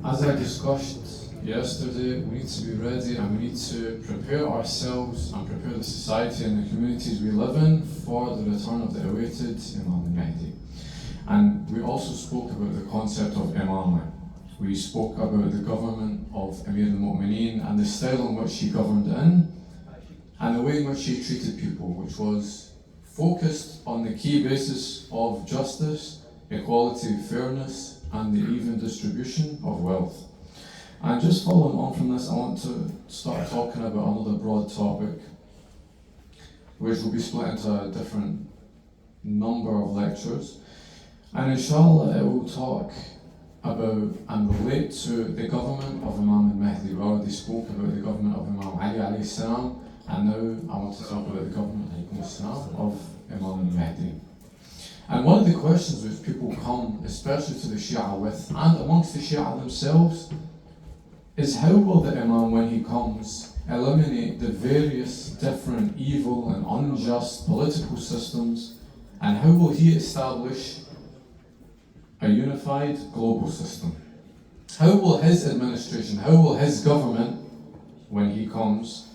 As I discussed yesterday, we need to be ready and we need to prepare ourselves and prepare the society and the communities we live in for the return of the awaited Imam al-Mahdi. And we also spoke about the concept of Imamah. We spoke about the government of Amir al-Mu'mineen and the style in which he governed in, and the way in which he treated people, which was focused on the key basis of justice, equality, fairness, and the even distribution of wealth. And just following on from this, I want to start talking about another broad topic, which will be split into a different number of lectures. And inshallah, it will talk about and relate to the government of Imam al-Mahdi. We already spoke about the government of Imam Ali alayhi salam, and now I want to talk about the government alaykum salam, of Imam al-Mahdi. And one of the questions which people come, especially to the Shia with, and amongst the Shia themselves, is how will the Imam, when he comes, eliminate the various different evil and unjust political systems, and how will he establish a unified global system? How will his administration, how will his government, when he comes,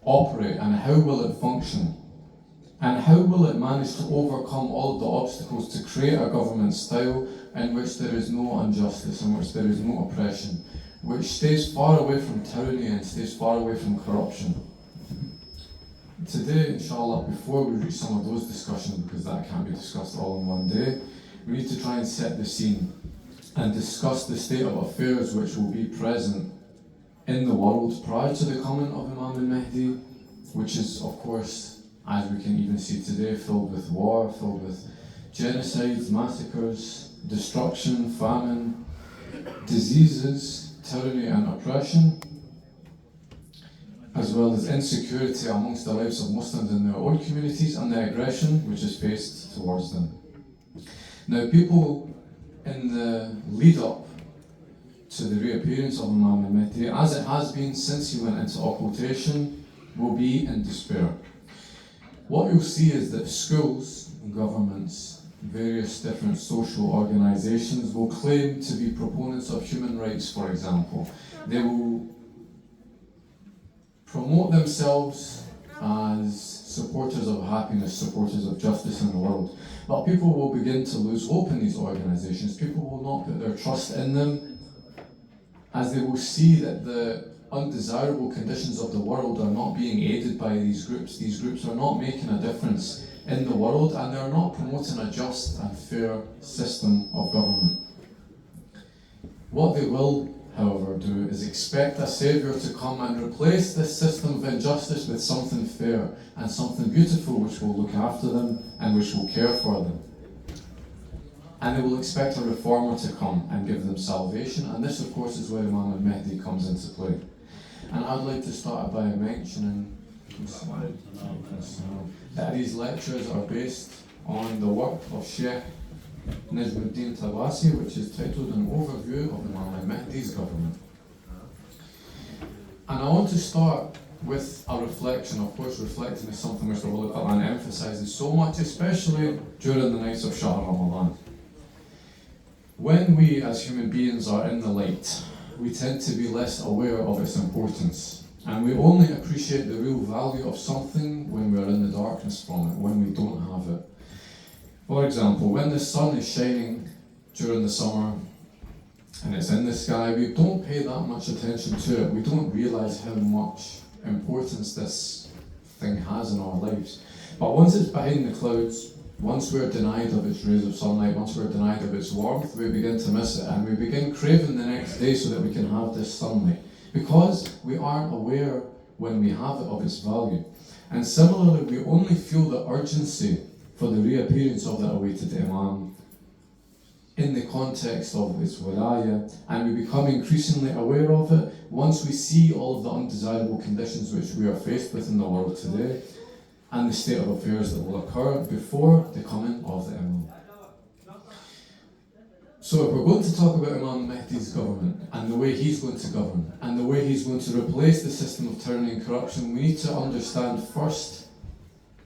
operate, and how will it function? And how will it manage to overcome all of the obstacles to create a government style in which there is no injustice, in which there is no oppression, which stays far away from tyranny and stays far away from corruption? Today, inshallah, before we reach some of those discussions, because that can't be discussed all in one day, we need to try and set the scene and discuss the state of affairs which will be present in the world prior to the coming of Imam al-Mahdi, which is, of course, as we can even see today, filled with war, filled with genocides, massacres, destruction, famine, diseases, tyranny and oppression, as well as insecurity amongst the lives of Muslims in their own communities and the aggression which is faced towards them. Now, people in the lead up to the reappearance of Imam al-Mahdi, as it has been since he went into occultation, will be in despair. What you'll see is that schools, governments, various different social organizations will claim to be proponents of human rights, for example. They will promote themselves as supporters of happiness, supporters of justice in the world. But people will begin to lose hope in these organizations. People will not put their trust in them, as they will see that the undesirable conditions of the world are not being aided by these groups. These groups are not making a difference in the world, and they're not promoting a just and fair system of government. What they will, however, do is expect a saviour to come and replace this system of injustice with something fair and something beautiful which will look after them and which will care for them. And they will expect a reformer to come and give them salvation, and this, of course, is where Imam al-Mahdi comes into play. And I'd like to start by mentioning that these lectures are based on the work of Sheikh Najmuddin Tabasi, which is titled An Overview of Imam al-Mahdi's Government. And I want to start with a reflection. Of course, reflecting is something which the Holy Quran emphasizes so much, especially during the nights of Shahr Ramadan. When we as human beings are in the light, we tend to be less aware of its importance, and we only appreciate the real value of something when we are in the darkness from it, when we don't have it. For example, when the sun is shining during the summer and it's in the sky, we don't pay that much attention to it. We don't realize how much importance this thing has in our lives. But once it's behind the clouds, once we're denied of its rays of sunlight, once we're denied of its warmth, we begin to miss it, and we begin craving the next day so that we can have this sunlight, because we aren't aware when we have it of its value. And similarly, we only feel the urgency for the reappearance of the awaited Imam in the context of its wilayah, and we become increasingly aware of it once we see all of the undesirable conditions which we are faced with in the world today, and the state of affairs that will occur before the coming of the Imam. So if we're going to talk about Imam Mahdi's government and the way he's going to govern and the way he's going to replace the system of tyranny and corruption, we need to understand first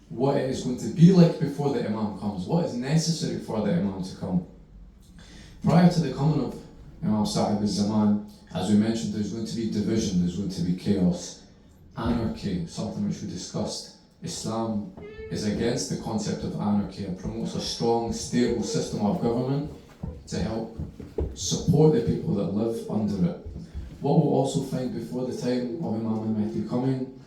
what it is going to be like before the Imam comes, what is necessary for the Imam to come. Prior to the coming of Imam Sahib al-Zaman, as we mentioned, there's going to be division, there's going to be chaos, anarchy, something which we discussed. Islam is against the concept of anarchy and promotes a strong, stable system of government to help support the people that live under it. What we'll also find before the time of Imam al-Mahdi coming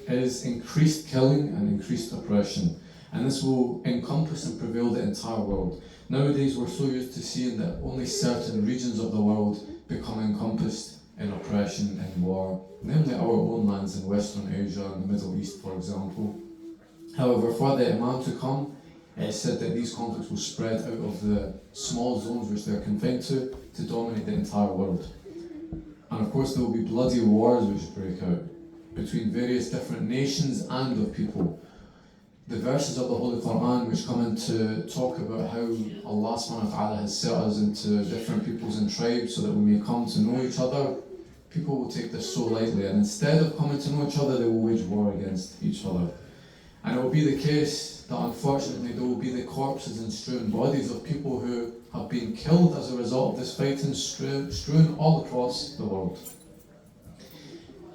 is increased killing and increased oppression, and this will encompass and prevail the entire world. Nowadays we're so used to seeing that only certain regions of the world become encompassed in oppression and war, namely our own lands in Western Asia and the Middle East, for example. However, for the Imam to come, it's said that these conflicts will spread out of the small zones which they're confined to dominate the entire world. And of course there will be bloody wars which break out between various different nations and of people. The verses of the Holy Quran which come in to talk about how Allah subhanahu wa ta'ala has set us into different peoples and tribes so that we may come to know each other, people will take this so lightly, and instead of coming to know each other, they will wage war against each other. And it will be the case that unfortunately there will be the corpses and strewn bodies of people who have been killed as a result of this fighting strewn all across the world.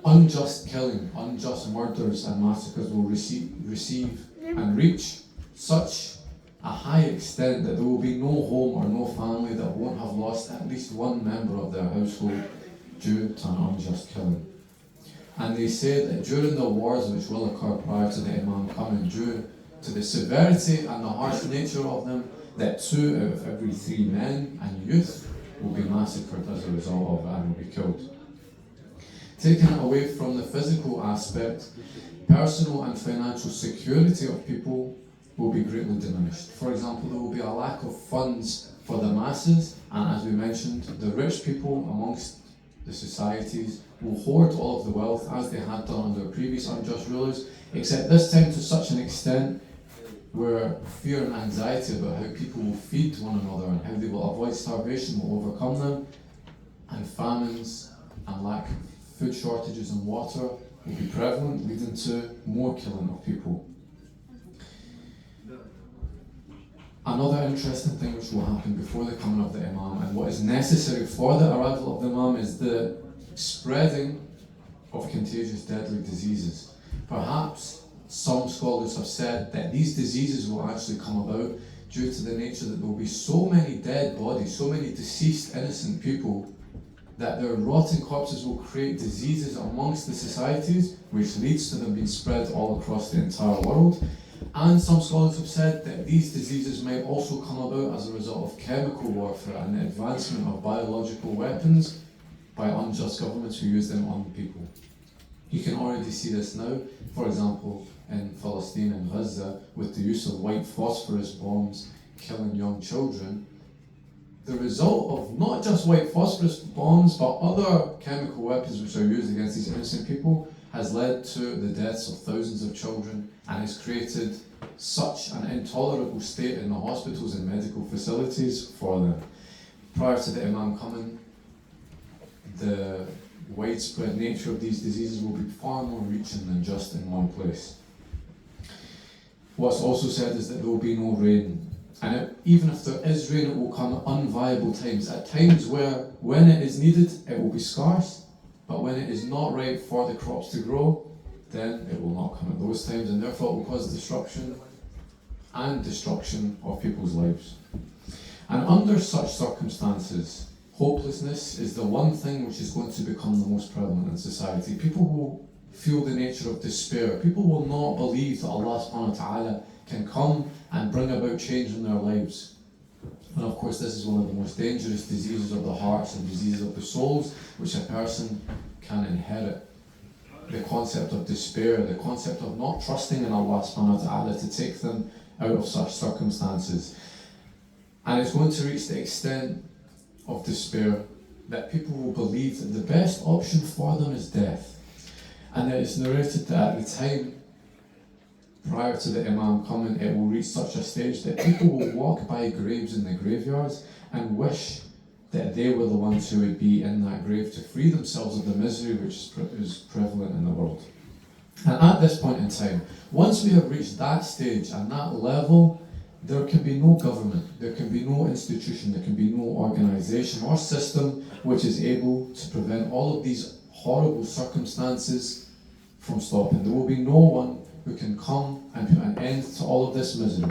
Unjust killing, unjust murders and massacres will receive and reach such a high extent that there will be no home or no family that won't have lost at least one member of their household due to an unjust killing. And they say that during the wars which will occur prior to the Imam coming, due to the severity and the harsh nature of them, that 2 out of every 3 men and youth will be massacred as a result of it and will be killed. Taking it away from the physical aspect, personal and financial security of people will be greatly diminished. For example, there will be a lack of funds for the masses, and as we mentioned, the rich people amongst the societies will hoard all of the wealth as they had done under previous unjust rulers, except this time to such an extent where fear and anxiety about how people will feed one another and how they will avoid starvation will overcome them, and famines and lack of food shortages and water will be prevalent, leading to more killing of people. Another interesting thing which will happen before the coming of the Imam, and what is necessary for the arrival of the Imam, is the spreading of contagious deadly diseases. Perhaps some scholars have said that these diseases will actually come about due to the nature that there will be so many dead bodies, so many deceased innocent people, that their rotting corpses will create diseases amongst the societies, which leads to them being spread all across the entire world. And some scholars have said that these diseases may also come about as a result of chemical warfare and the advancement of biological weapons by unjust governments who use them on people. You can already see this now, for example, in Palestine and Gaza, with the use of white phosphorus bombs killing young children. The result of not just white phosphorus bombs, but other chemical weapons which are used against these innocent people has led to the deaths of thousands of children and has created such an intolerable state in the hospitals and medical facilities for them. Prior to the Imam coming, the widespread nature of these diseases will be far more reaching than just in one place. What's also said is that there will be no rain. And even if there is rain, it will come at unviable times, at times where, when it is needed, it will be scarce, but when it is not right for the crops to grow, then it will not come at those times, and therefore it will cause disruption and destruction of people's lives. And under such circumstances, hopelessness is the one thing which is going to become the most prevalent in society. People will feel the nature of despair. People will not believe that Allah subhanahu wa ta'ala can come and bring about change in their lives. And of course this is one of the most dangerous diseases of the hearts and diseases of the souls which a person can inherit. The concept of despair, the concept of not trusting in Allah subhanahu wa ta'ala to take them out of such circumstances. And it's going to reach the extent of despair that people will believe that the best option for them is death. And it is narrated that at the time prior to the Imam coming, it will reach such a stage that people will walk by graves in the graveyards and wish that they were the ones who would be in that grave to free themselves of the misery which is prevalent in the world. And at this point in time, once we have reached that stage and that level, there can be no government, there can be no institution, there can be no organisation or system which is able to prevent all of these horrible circumstances from stopping. There will be no one who can come and put an end to all of this misery.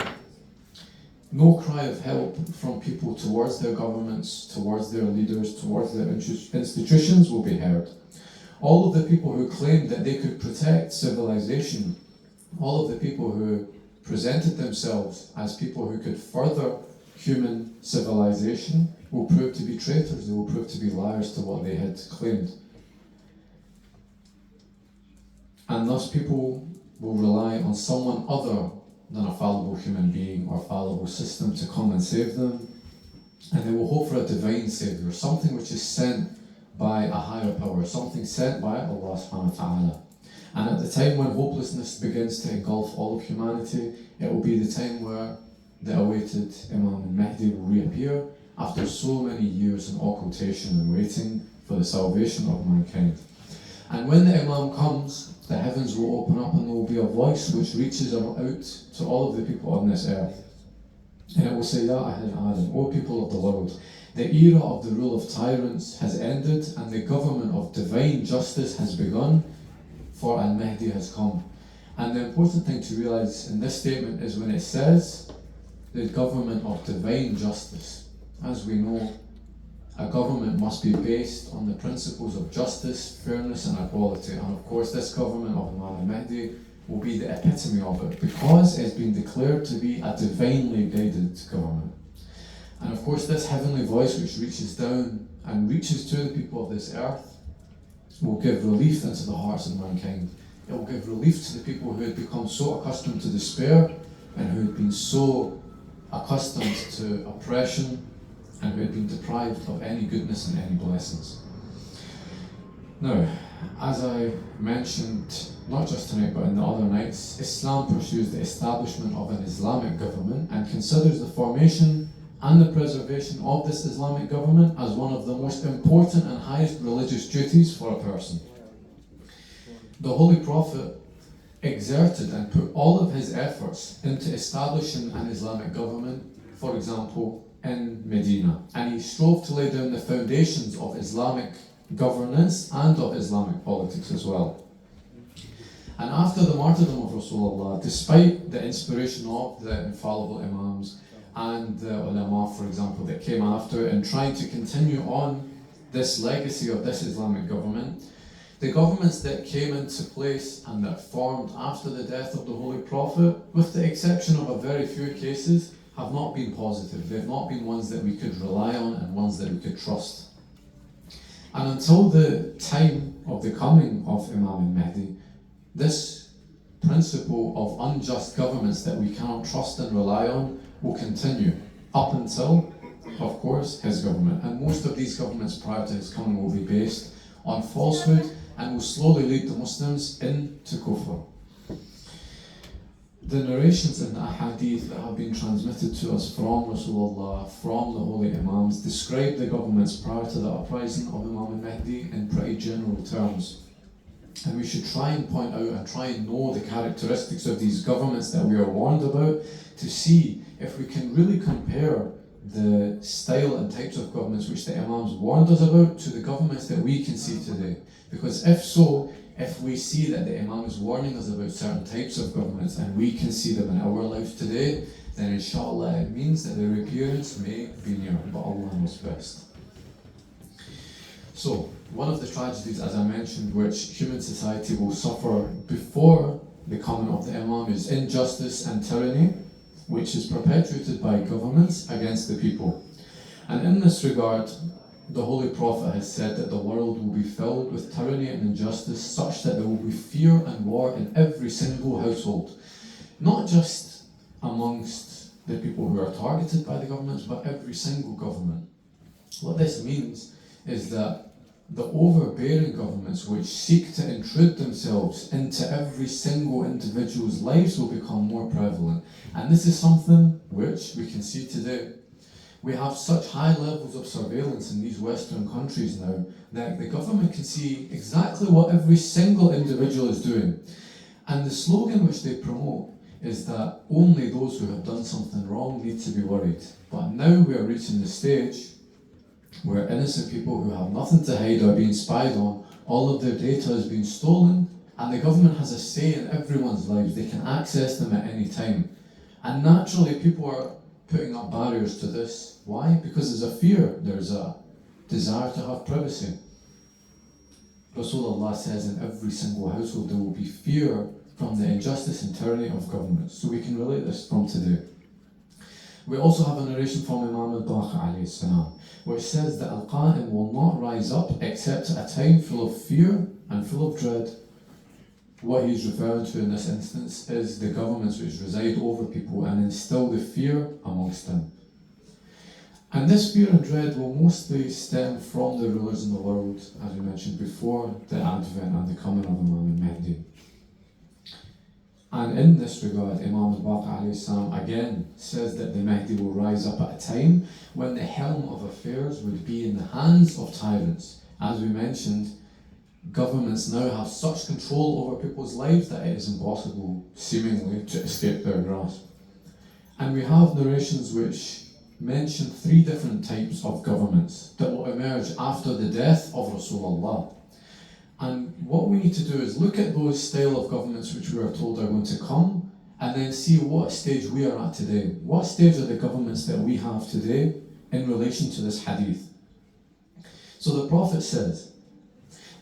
No cry of help from people towards their governments, towards their leaders, towards their institutions will be heard. All of the people who claimed that they could protect civilization, all of the people who presented themselves as people who could further human civilization will prove to be traitors. They will prove to be liars to what they had claimed. And thus people will rely on someone other than a fallible human being or fallible system to come and save them. And they will hope for a divine saviour, something which is sent by a higher power, something sent by Allah subhanahu wa ta'ala. And at the time when hopelessness begins to engulf all of humanity, it will be the time where the awaited Imam Mahdi will reappear after so many years in occultation and waiting for the salvation of mankind. And when the Imam comes, the heavens will open up and there will be a voice which reaches out to all of the people on this earth. And it will say, Ya Ahl Adam, O people of the world, the era of the rule of tyrants has ended and the government of divine justice has begun, for al-Mahdi has come. And the important thing to realise in this statement is when it says the government of divine justice. As we know, a government must be based on the principles of justice, fairness and equality. And of course this government of Imam al-Mahdi will be the epitome of it because it's been declared to be a divinely guided government. And of course this heavenly voice which reaches down and reaches to the people of this earth will give relief into the hearts of mankind. It will give relief to the people who had become so accustomed to despair and who had been so accustomed to oppression and who had been deprived of any goodness and any blessings. Now, as I mentioned, not just tonight but in the other nights, Islam pursues the establishment of an Islamic government and considers the formation and the preservation of this Islamic government as one of the most important and highest religious duties for a person. The Holy Prophet exerted and put all of his efforts into establishing an Islamic government, for example, in Medina, and he strove to lay down the foundations of Islamic governance and of Islamic politics as well. And after the martyrdom of Rasulullah, despite the inspiration of the infallible Imams and the ulama, for example, that came after in trying to continue on this legacy of this Islamic government, the governments that came into place and that formed after the death of the Holy Prophet, with the exception of a very few cases, have not been positive. They've not been ones that we could rely on and ones that we could trust. And until the time of the coming of Imam al-Mahdi, this principle of unjust governments that we cannot trust and rely on will continue up until, of course, his government. And most of these governments prior to his coming will be based on falsehood and will slowly lead the Muslims into kufr. The narrations in the ahadith that have been transmitted to us from Rasulullah, from the holy Imams, describe the governments prior to the uprising of Imam al-Mahdi in pretty general terms. And we should try and point out and try and know the characteristics of these governments that we are warned about to see if we can really compare the style and types of governments which the Imams warned us about to the governments that we can see today. Because if so, if we see that the Imam is warning us about certain types of governments and we can see them in our life today, then inshallah it means that their appearance may be near, but Allah knows best. So, one of the tragedies, as I mentioned, which human society will suffer before the coming of the Imam is injustice and tyranny, which is perpetuated by governments against the people. And in this regard, the Holy Prophet has said that the world will be filled with tyranny and injustice such that there will be fear and war in every single household. Not just amongst the people who are targeted by the governments, but every single government. What this means is that the overbearing governments which seek to intrude themselves into every single individual's lives will become more prevalent. And this is something which we can see today. We have such high levels of surveillance in these Western countries now that the government can see exactly what every single individual is doing. And the slogan which they promote is that only those who have done something wrong need to be worried. But now we are reaching the stage where innocent people who have nothing to hide are being spied on, all of their data is being stolen, and the government has a say in everyone's lives. They can access them at any time. And naturally, people are putting up barriers to this. Why? Because there's a fear, there's a desire to have privacy. Rasulullah says in every single household there will be fear from the injustice and tyranny of governments. So we can relate this from today. We also have a narration from Imam al-Baqir alayhi salam, which says that Al-Qa'im will not rise up except at a time full of fear and full of dread. What he's referring to in this instance is the governments which reside over people and instill the fear amongst them. And this fear and dread will mostly stem from the rulers in the world, as we mentioned before, the advent and the coming of Imam Mahdi. And in this regard, Imam al-Baqir again says that the Mahdi will rise up at a time when the helm of affairs would be in the hands of tyrants. As we mentioned, governments now have such control over people's lives that it is impossible, seemingly, to escape their grasp. And we have narrations which mention 3 different types of governments that will emerge after the death of Rasulullah. And what we need to do is look at those style of governments which we are told are going to come, and then see what stage we are at today. What stage are the governments that we have today in relation to this hadith? So the Prophet says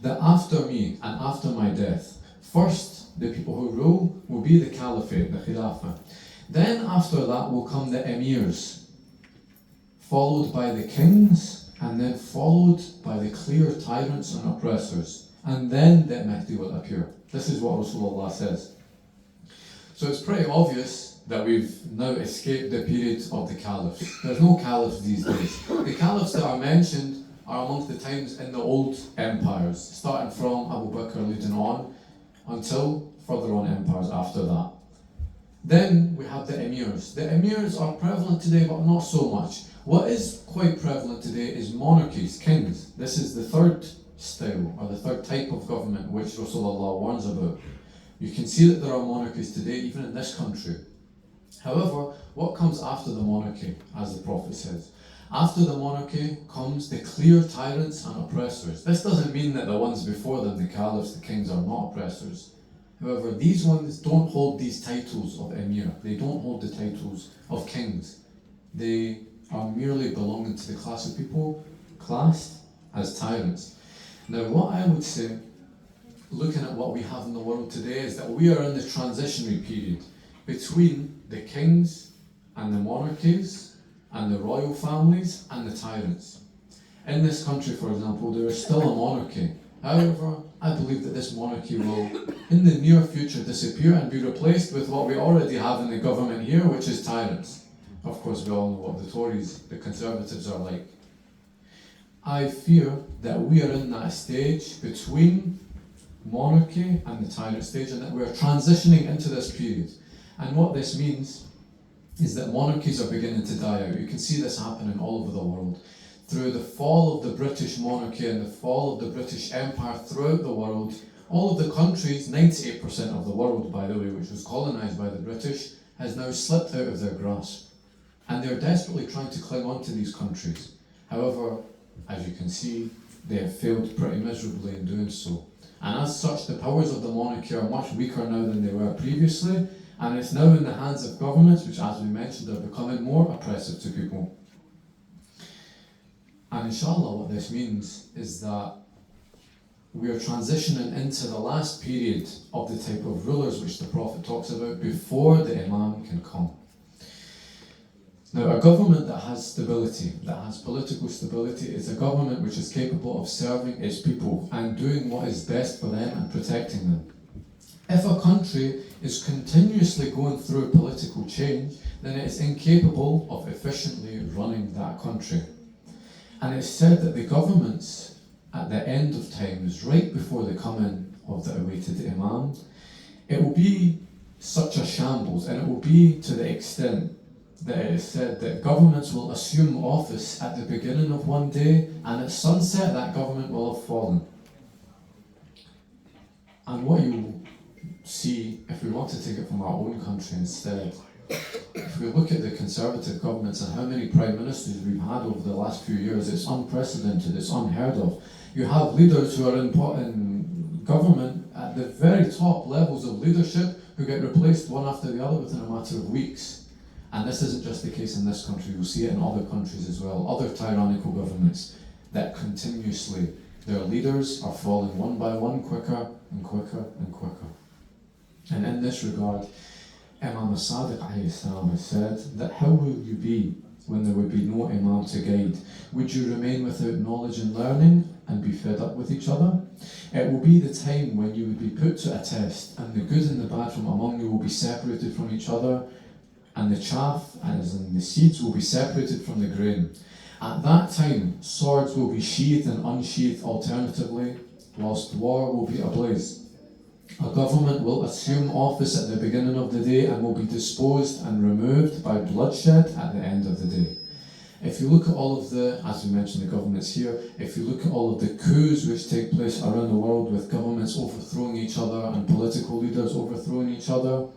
that after me and after my death, first the people who rule will be the caliphate, the khilafah. Then after that will come the emirs, followed by the kings, and then followed by the clear tyrants and oppressors. And then the Mahdi will appear. This is what Rasulullah says. So it's pretty obvious that we've now escaped the period of the caliphs. There's no caliphs these days. The caliphs that are mentioned are amongst the times in the old empires, starting from Abu Bakr leading on until further on empires after that. Then we have the emirs. The emirs are prevalent today, but not so much. What is quite prevalent today is monarchies, kings. This is the third style, or the third type of government which Rasulullah warns about. You can see that there are monarchies today, even in this country. However, what comes after the monarchy, as the Prophet says? After the monarchy comes the clear tyrants and oppressors. This doesn't mean that the ones before them, the caliphs, the kings, are not oppressors. However, these ones don't hold these titles of emir. They don't hold the titles of kings. They are merely belonging to the class of people classed as tyrants. Now, what I would say, looking at what we have in the world today, is that we are in the transitionary period between the kings and the monarchies and the royal families and the tyrants. In this country, for example, there is still a monarchy. However, I believe that this monarchy will, in the near future, disappear and be replaced with what we already have in the government here, which is tyrants. Of course, we all know what the Tories, the Conservatives are like. I fear that we are in that stage between monarchy and the tyrant stage, and that we are transitioning into this period. And what this means is that monarchies are beginning to die out. You can see this happening all over the world. Through the fall of the British monarchy and the fall of the British Empire throughout the world, all of the countries, 98% of the world, by the way, which was colonised by the British, has now slipped out of their grasp. And they're desperately trying to cling on to these countries. However, as you can see, they have failed pretty miserably in doing so. And as such, the powers of the monarchy are much weaker now than they were previously, and it's now in the hands of governments, which, as we mentioned, are becoming more oppressive to people. And inshallah, what this means is that we are transitioning into the last period of the type of rulers which the Prophet talks about before the Imam can come. Now, a government that has stability, that has political stability, is a government which is capable of serving its people and doing what is best for them and protecting them. If a country is continuously going through political change, then it is incapable of efficiently running that country. And it's said that the governments at the end of times, right before the coming of the awaited Imam, it will be such a shambles, and it will be to the extent that it is said that governments will assume office at the beginning of one day, and at sunset that government will have fallen. And what you will see, if we want to take it from our own country instead, If we look at the Conservative governments and how many Prime Ministers we've had over the last few years, it's unprecedented, it's unheard of. You have leaders who are in government at the very top levels of leadership who get replaced one after the other within a matter of weeks. And this isn't just the case in this country, you'll see it in other countries as well, other tyrannical governments that continuously, their leaders are falling one by one quicker and quicker and quicker. And in this regard, Imam al-Sadiq has said that how will you be when there would be no Imam to guide? Would you remain without knowledge and learning and be fed up with each other? It will be the time when you would be put to a test, and the good and the bad from among you will be separated from each other, and the chaff, as in the seeds, will be separated from the grain. At that time, swords will be sheathed and unsheathed alternatively, whilst war will be ablaze. A government will assume office at the beginning of the day and will be disposed and removed by bloodshed at the end of the day. If you look at all of the, as we mentioned, the governments here, if you look at all of the coups which take place around the world with governments overthrowing each other and political leaders overthrowing each other,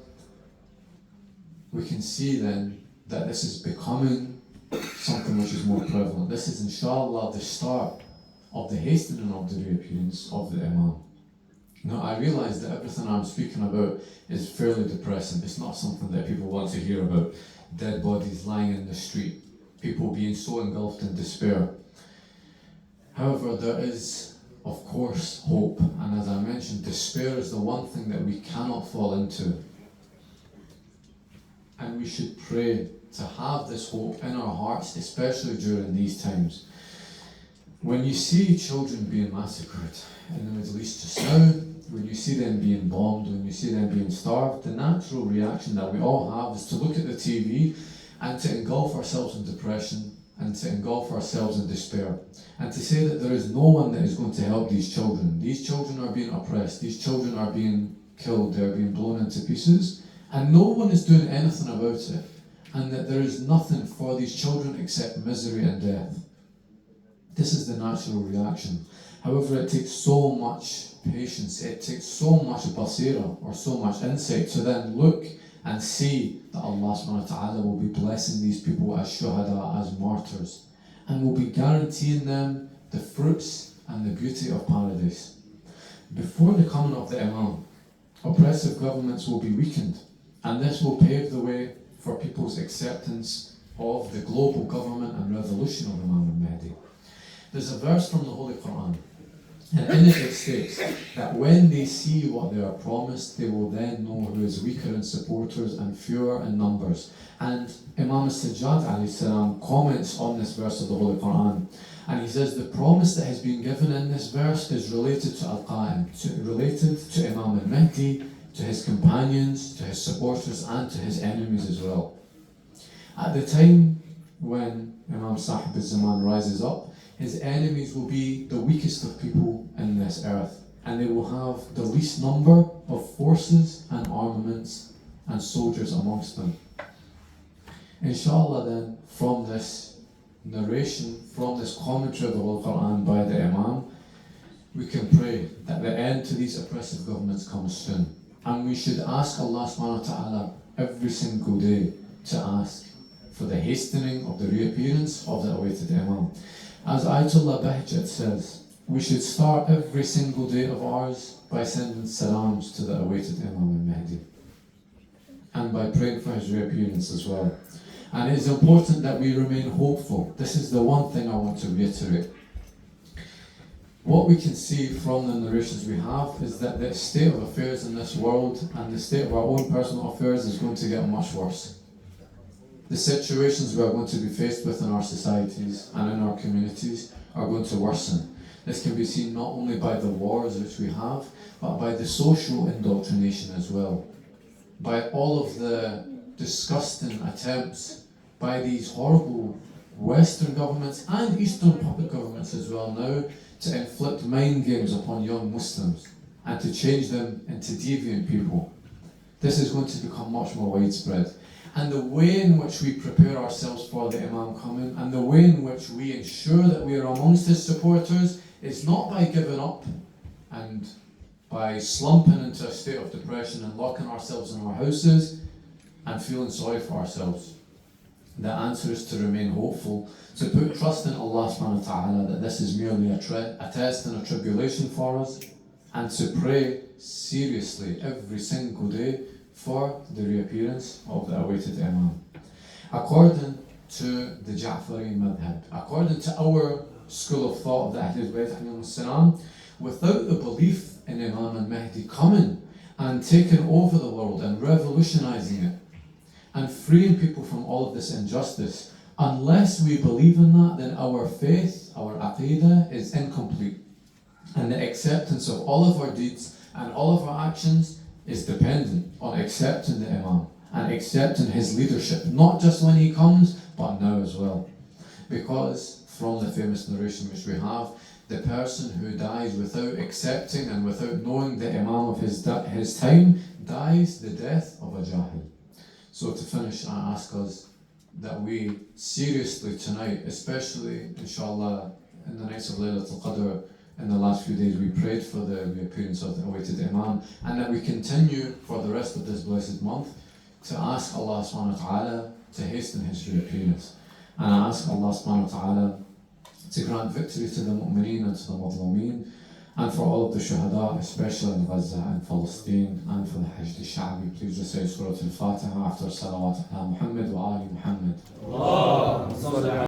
we can see then that this is becoming something which is more prevalent. This is inshallah the start of the hastening of the reappearance of the Imam. Now, I realise that everything I'm speaking about is fairly depressing. It's not something that people want to hear about. Dead bodies lying in the street, people being so engulfed in despair. However, there is, of course, hope. And as I mentioned, despair is the one thing that we cannot fall into. And we should pray to have this hope in our hearts, especially during these times. When you see children being massacred in the Middle East just now, when you see them being bombed, when you see them being starved, the natural reaction that we all have is to look at the TV and to engulf ourselves in depression and to engulf ourselves in despair and to say that there is no one that is going to help these children. These children are being oppressed, these children are being killed, they're being blown into pieces, and no one is doing anything about it, and that there is nothing for these children except misery and death. This is the natural reaction. However, it takes so much patience, it takes so much basira, or so much insight, to then look and see that Allah subhanahu wa ta'ala will be blessing these people as shuhada, as martyrs, and will be guaranteeing them the fruits and the beauty of paradise. Before the coming of the Imam, oppressive governments will be weakened, and this will pave the way for people's acceptance of the global government and revolution of Imam al-Mahdi. There's a verse from the Holy Quran, and in it states that when they see what they are promised, they will then know who is weaker in supporters and fewer in numbers. And Imam al-Sajjad alayhi salam comments on this verse of the Holy Quran, and he says the promise that has been given in this verse is related to Al-Qa'im, related to Imam al-Mahdi, to his companions, to his supporters, and to his enemies as well. At the time when Imam Sahib al-Zaman rises up, his enemies will be the weakest of people in this earth, and they will have the least number of forces and armaments and soldiers amongst them. Inshallah then, from this narration, from this commentary of the Holy Quran by the Imam, we can pray that the end to these oppressive governments comes soon. And we should ask Allah subhanahu wa ta'ala every single day to ask for the hastening of the reappearance of the awaited Imam. As Ayatollah Bahjat says, we should start every single day of ours by sending salams to the awaited Imam al-Mahdi, and by praying for his reappearance as well. And it is important that we remain hopeful. This is the one thing I want to reiterate. What we can see from the narrations we have is that the state of affairs in this world and the state of our own personal affairs is going to get much worse. The situations we are going to be faced with in our societies and in our communities are going to worsen. This can be seen not only by the wars which we have, but by the social indoctrination as well. By all of the disgusting attempts by these horrible Western governments and Eastern puppet governments as well now to inflict mind games upon young Muslims and to change them into deviant people. This is going to become much more widespread. And the way in which we prepare ourselves for the Imam coming, and the way in which we ensure that we are amongst his supporters, is not by giving up and by slumping into a state of depression and locking ourselves in our houses, and feeling sorry for ourselves. The answer is to remain hopeful, to put trust in Allah subhanahu wa ta'ala that this is merely a test and a tribulation for us, and to pray seriously every single day for the reappearance of the awaited Imam. According to the Ja'fari madhab, according to our school of thought of the Ahlul Bayt alayhim salam, without the belief in Imam and Mahdi coming and taking over the world and revolutionizing it and freeing people from all of this injustice, unless we believe in that, then our faith, our aqidah is incomplete. And the acceptance of all of our deeds and all of our actions is dependent on accepting the Imam and accepting his leadership, not just when he comes, but now as well. Because from the famous narration which we have, the person who dies without accepting and without knowing the Imam of his time dies the death of a jahil. So to finish, I ask us that we seriously tonight, especially inshallah in the nights of Laylatul Qadr, in the last few days we prayed for the reappearance of the awaited Imam, and that we continue for the rest of this blessed month to ask Allah subhanahu wa ta'ala to hasten his reappearance. And I ask Allah subhanahu wa ta'ala to grant victory to the mu'mineen and to the madlameen, and for all of the shuhada, especially in Gaza and Palestine, and for the Hajj al-Sha'bi. Please recite Surah Al-Fatiha after salawat ala Muhammad wa ali Muhammad.